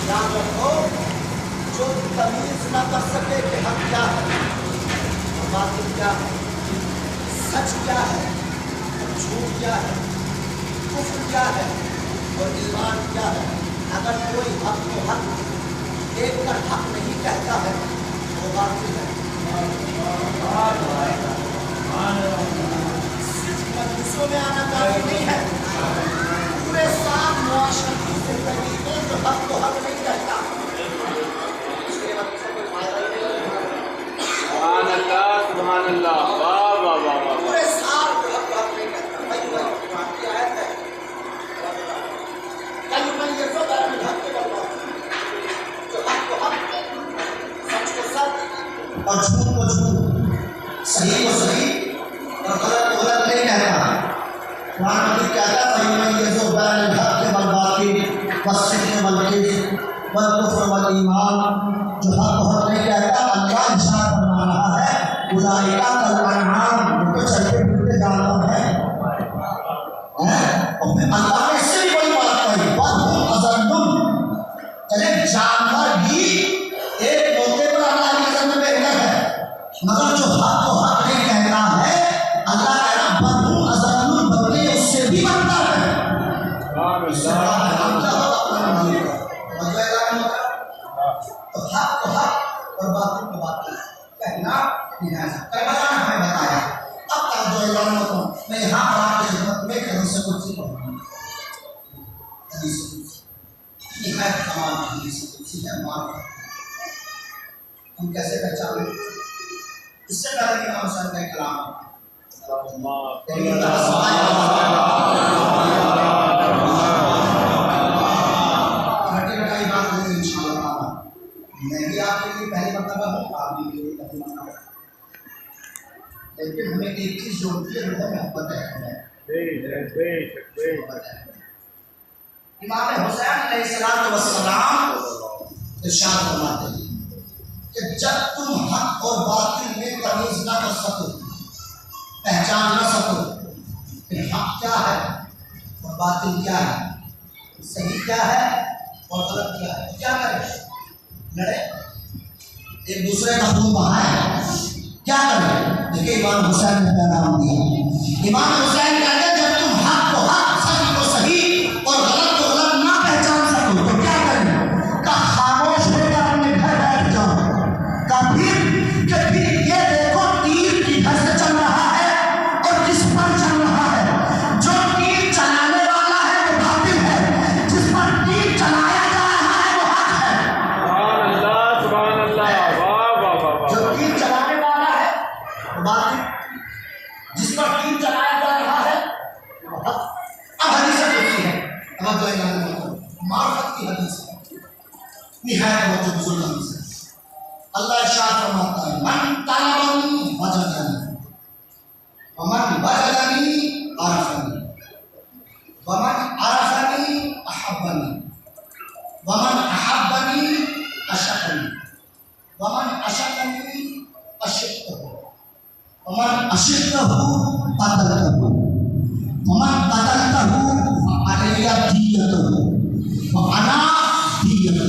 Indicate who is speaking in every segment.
Speaker 1: یاد رکھو جو تمیز نہ کر سکے کہ حق کیا ہے اور باطل کیا ہے، سچ کیا ہے اور جھوٹ کیا ہے، کفر کیا ہے اور ایمان کیا ہے، اگر کوئی حق کو حق دیکھ کر حق نہیں کہتا ہے وہ باطل ہے۔ صرف مجلسوں میں آنا کافی نہیں ہے، پورے ساتھ معاشرتی زندگی میں جو حق کو حق نہیں کہتا اس کے وقت سے کوئی فائدہ ہی نہیں۔
Speaker 2: سبحان اللہ، سبحان اللہ، واہ واہ واہ واہ۔
Speaker 1: پورے سال جو حق کو حق نہیں کہتا، بھائی قرآن کی آیت ہے کل میں یہ تو بارے میں حق کے بلوا جو حق کو حق سچ کو سچ اور جھوٹ کو جھوٹ، صحیح کو صحیح اور غلط کو غلط نہیں کہتا۔ قرآن مجید کہتا ہے فَإِنَّ يَزُوَّ بَيْنَ الْحَقِّ وَالْبَاطِلِ وَالصِّدْقِ وَالْكِذْبِ وَالْكُفْرِ وَالْإِيمَانِ، جو حق کو حق نہیں کہتا اللہ ارشاد فرما رہا ہے اولئک کالانعام، وہ تو چلتے پھرتے جانور ہیں۔ اور پھر اللہ نے اس سے بھی بڑی بات کہی وَهُمْ أَضَلُّ، چلے جانور بھی ایک موقع پر اللہ کی نظر میں بہتر ہے، مگر جو حق کو حق نہیں کہتا ہے اللہ کہہ رہا وَهُمْ أَضَلُّ، بلکہ اس سے بھی بدتر ہے۔ تو حق کو حق اور باطل کو باطل کہنا نہیں ہے۔ کربلا نے ہمیں بتایا، اب تک جو اعلان ہوتا ہوں میں یہاں پر آپ کی خدمت میں کہ حدیث قدسی پڑھوں گا۔ حدیث قدسی یہ ہے تمام حدیث قدسی ہے، معرفت ہم کیسے پہچانیں؟ اس سے پہلے کہ امام حسین کا کلام میں بھی آپ کے لیے پہلی مرتبہ ہوں، آپ بھی میرے لیے پہلی مرتبہ، لیکن ہمیں ایک چیز جوڑتی ہے وہ ہے محبت ہے۔ امام حسین علیہ السلام ارشاد فرماتے ہیں کہ جب تم حق اور باطل میں تمیز نہ کر سکو، پہچان نہ سکو کہ حق کیا ہے اور باطل کیا ہے، صحیح کیا ہے اور غلط کیا ہے، کیا کرے؟ لڑے، ایک دوسرے کا خون بہائے، کیا کرے؟ دیکھیں امام حسین نے پیغام دیا۔ امام حسین کہتے ہیں جب تم حق کو حق، صحیح کو صحیح اور غلط کو غلط نہ پہچان سکو تو کیا کریں؟ کہ خاموش ہو کر اپنے گھر بیٹھ جاؤ، کہ پھر یہ دیکھو تیر کی گھر سے چل رہا ہے اور کس پر چل رہا ہے، جو تیر چلانے والا ہے وہ باطل ہے، جس پر تیر چلایا جا رہا ہے وہ حق ہے۔
Speaker 2: سبحان اللہ، واہ واہ واہ۔
Speaker 1: جو تیر چلانے والا ہے وہ باطل، جس پر تیر چلایا جا رہا ہے وہ حق۔ اب حدیث قدسی ہے، اب جو معرفت کی حدیث ہے، نہایت بہت بزرگ حدیث ہے۔ اللہ ارشاد فرماتا ہے من طلبنی وجدنی ومن وجدنی عرفنی ومن عرفنی احبنی ومن احبنی اشقنی ومن اشقنی اشقته ومن اشقته قتلته ومن قتلته فعلي دیته وانا دیته۔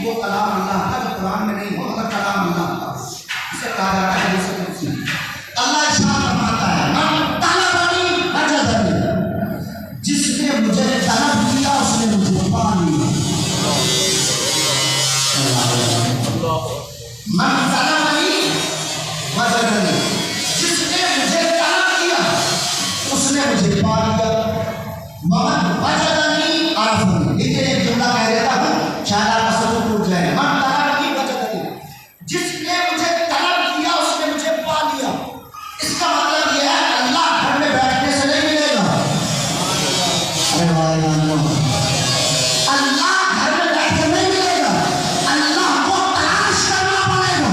Speaker 1: وہ کلام اللہ کا جو قرآن میں نہیں ہو مگر کلام اللہ کا، اسے کہا جاتا ہے حدیث قدسی۔ اللہ ارشاد فرماتا ہے من طلبنی وجدنی، جس نے مجھے طلب کیا اس نے مجھے پا لیا۔ من طلبنی وجدنی، جس نے مجھے طلب کیا اس نے مجھے پا لیا۔ ومن وجدنی عرفنی، لیکن ایک جملہ کہہ دیتا ہوں شاید آپ کا سبب ٹوٹ جائے۔ من طلبنی وجدنی، جس نے مجھے طلب کیا اس نے مجھے پا لیا۔ اس کا مطلب یہ ہے اللہ گھر میں بیٹھنے سے نہیں ملے گا۔ اللہ گھر میں بیٹھ کے نہیں ملے گا، اللہ کو تلاش کرنا پڑے گا،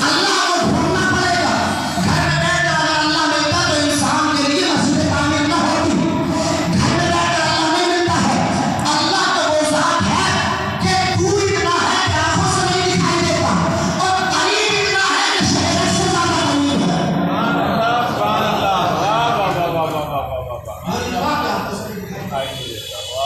Speaker 1: اللہ کو ڈھونڈنا پڑے گا۔ گھر میں بیٹھ کر اگر اللہ ملتا تو انسان کے لیے مسجد تعمیر نہ ہوتی۔ گھر میں بیٹھ کر اللہ نہیں ملتا ہے، اللہ تو وہ ذات ہے کہ دور اتنا ہے کہ آنکھوں سے نہیں دکھائی دیتا اور قریب اتنا ہے کہ شہر سے زیادہ قریب ہے۔
Speaker 2: سبحان اللہ، واہ واہ واہ واہ واہ واہ واہ۔
Speaker 1: اور اتنا کہ آنکھوں سے نہیں دکھائی دیتا۔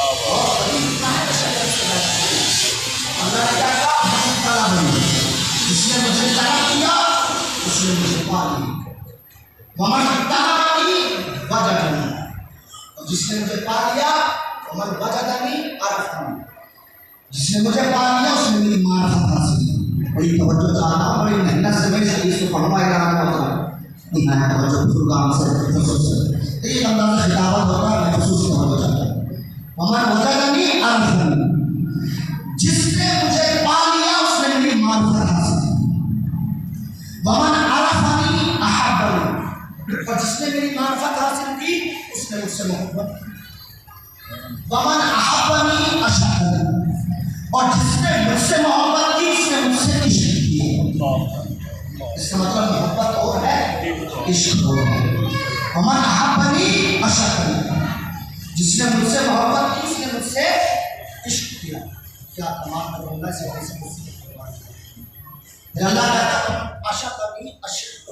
Speaker 1: ومن اتبعنی وجدنی، اور جس نے مجھے پا لیا ومن وجدنی عرفنی، جس نے مجھے پا لیا اس نے میری معرفت حاصل کی۔ بڑی توجہ چاہتا ہوں، بڑی محنت سے میں اس حدیث کو پڑھوں گا، اعلان ہوتا ہے نہایت توجہ بزرگان سے خصوص سے ایک انداز خطابت ہوتا ہے، میں خصوص توجہ چاہتا ہوں۔ ومن وجدنی عرفنی، جس نے مجھے پا لیا اس نے میری معرفت حاصل کی۔ ومن عرفنی احبنی، اور جس نے میری معرفت حاصل کی اس نے مجھ سے محبت کی۔ ومن احبنی اشہدنی، اور جس نے مجھ سے محبت کی اس نے مجھ سے عشق کیا۔ اس کا مطلب محبت اور ہے، عشق اور ہے۔ ومن احبنی اشہدنی، جس نے مجھ سے محبت کی اس نے مجھ سے عشق کیا۔ کیا تمام کروں گا سے پھر اللہ کہتا ہے اشہدنی اشہد،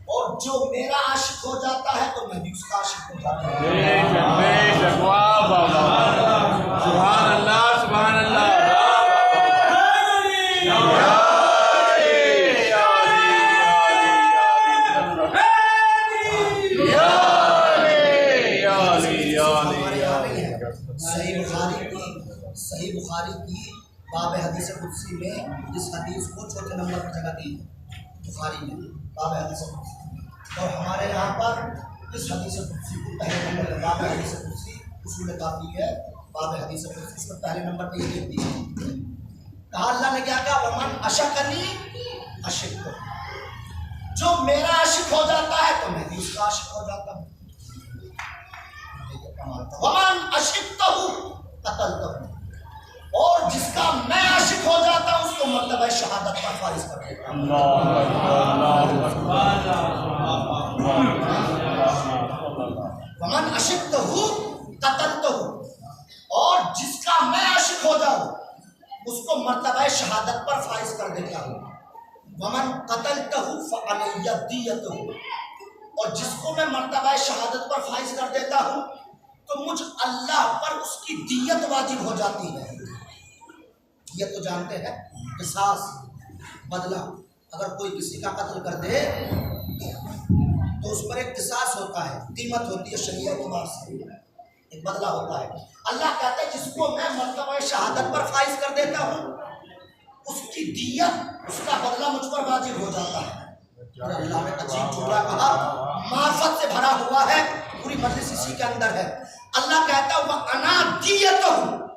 Speaker 1: اور جو میرا عاشق ہو جاتا ہے تو میں بھی اس کا عاشق ہو جاتا ہوں۔
Speaker 2: بے شک واہ بابا، سبحان اللہ سبحان اللہ،
Speaker 1: صحیح بخاری کی باب حدیث قدسی میں اس حدیث کو چوتھے نمبر پر جگہ دی بخاری میں، باب حدیث قدسی، اور ہمارے یہاں پر اس حدیث قدسی کو پہلے نمبر پر باب حدیث قدسی اصول کافی ہے، باب حدیث قدسی اس کو پہلے نمبر پہ یہ لکھ دی ہے۔ کہا اللہ نے کیا کہا ومن اشقنی اشق، جو میرا عاشق ہو جاتا ہے تو میں بھی اس کا عاشق ہو جاتا ہوں۔ ومن اشقتہ قتلتہ، اور جس کا میں عاشق ہو جاتا ہوں اس کو مرتبہ شہادت پر فائز کر دیتا ہوں۔ ومن اشقتہ قتلتہ، اور جس کا میں عاشق ہو جاؤں اس کو مرتبہ شہادت پر فائز کر دیتا ہوں۔ ومن قتلتہ فعلی دیتہ، اور جس کو میں مرتبہ شہادت پر فائز کر دیتا ہوں تو مجھ اللہ پر اس کی دیت واجب ہو جاتی ہے۔ یہ تو جانتے ہیں قصاص، بدلہ، اگر کوئی کسی کا قتل کر دے تو اس پر ایک قصاص ہوتا ہے، قیمت ہوتی ہے شریعت اعتبار سے، ایک بدلہ ہوتا ہے۔ اللہ کہتا ہے جس کو میں مرتبہ شہادت پر فائز کر دیتا ہوں اس کی دیت، اس کا بدلہ مجھ پر واجب ہو جاتا ہے۔ اور اللہ نے عجیب جملہ کہا، معرفت سے بھرا ہوا ہے، پوری مجلس اسی کے اندر ہے۔ اللہ کہتا ہے وَأَنَا دِيَتُهُ،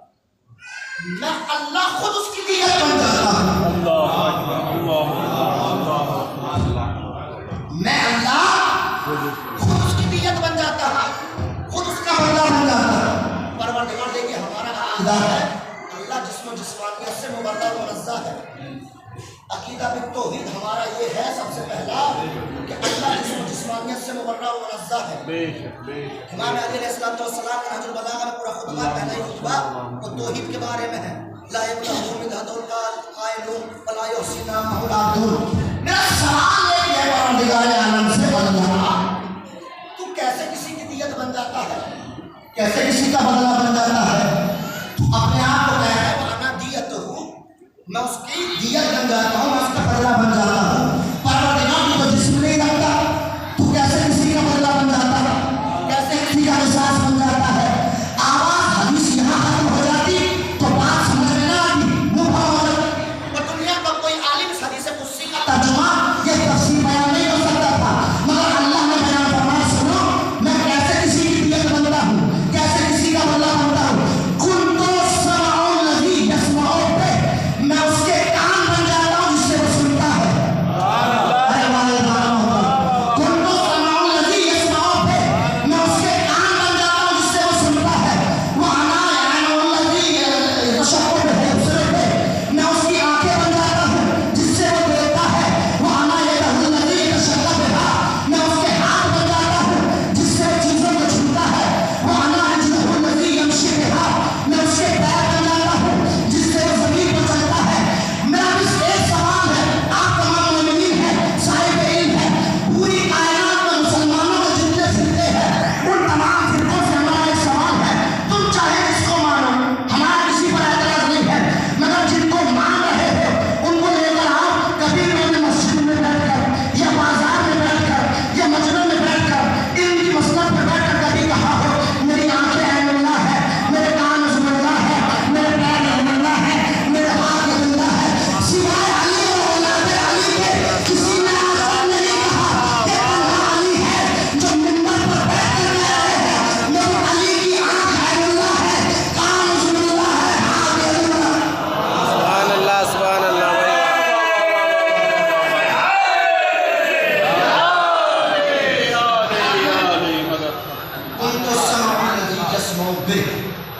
Speaker 1: میں اللہ خود اس کی دیت بن جاتا ہوں۔ میں اللہ خود اس کی دیت بن جاتا ہوں، خود اس کا بدلہ بن جاتا ہوں۔ پروردگار دیکھیے ہمارا عقیدہ ہے اللہ جسم و جسمانیت سے مبرہ و منزہ ہے۔ عقیدہ بالتوحید ہمارا یہ ہے سب سے پہلا کہ اللہ جسم و جسمانیت سے مبرہ و منزہ ہے۔ امام علی علیہ السلام نے نہج البلاغہ میں پورا خطبہ، پہلا ہی خطبہ وہ توحید کے بارے میں ہے۔ لا یبلغ مدحض القائل ولا یحصی نامہ العادون۔ میرا سوال یہ ہے پروردگار عالم سے، اللہ تو کیسے کسی کی دیت بن جاتا ہے، کیسے کسی کا بدلہ بن جاتا ہے؟ تو اپنے آپ کو کہہ رہا ہے وانا دیت ہوں، میں اس کی دیت بن جاتا ہوں، میں اس کا بدلہ بن جاتا ہوں۔ پروردگار تو جسم نہیں رکھتا، تو کیسے کسی کا بدلہ بن جاتا ہے، کیسے کسی کا قصاص بن جاتا ہے؟ آواز حدیث یہاں ختم ہو جاتی تو بات سمجھ میں نہ آتی، اور دنیا کا کوئی عالم اس حدیث قدسی کا ترجمہ یہ تفسیر بیان نہیں ہو سکتا تھا، مگر اللہ نے بیان فرمایا سنو میں کیسے کسی کی دیت بنتا ہوں، کیسے کسی کا بدلہ بنتا ہوں۔ كنت السمع الذي يسمع به، میں اس کے کان بن جاتا ہوں جس سے وہ سنتا ہے۔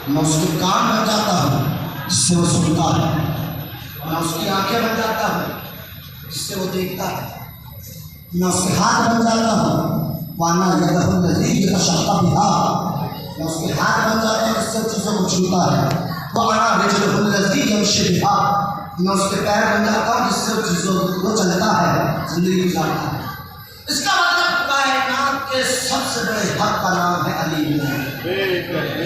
Speaker 1: میں اس کے کان بن جاتا ہوں جس سے وہ سنتا ہے، میں اس کی آنکھیں بن جاتا ہوں جس سے وہ دیکھتا ہے، میں اس کے ہاتھ بن جاتا ہوں وانا یدہ الذی یتشفع بہا، میں اس کے ہاتھ بن جاتا ہوں جس سے چیزوں کو چھوتا ہے، وانا رجلہ الذی یمشی بہا، میں اس کے پیر بن جاتا ہوں جس سے چیزوں کو چلتا ہے، زندگی گزارتا ہے۔ اس کا مطلب کائنات کے سب سے بڑے حق کا نام ہے علیم ہے۔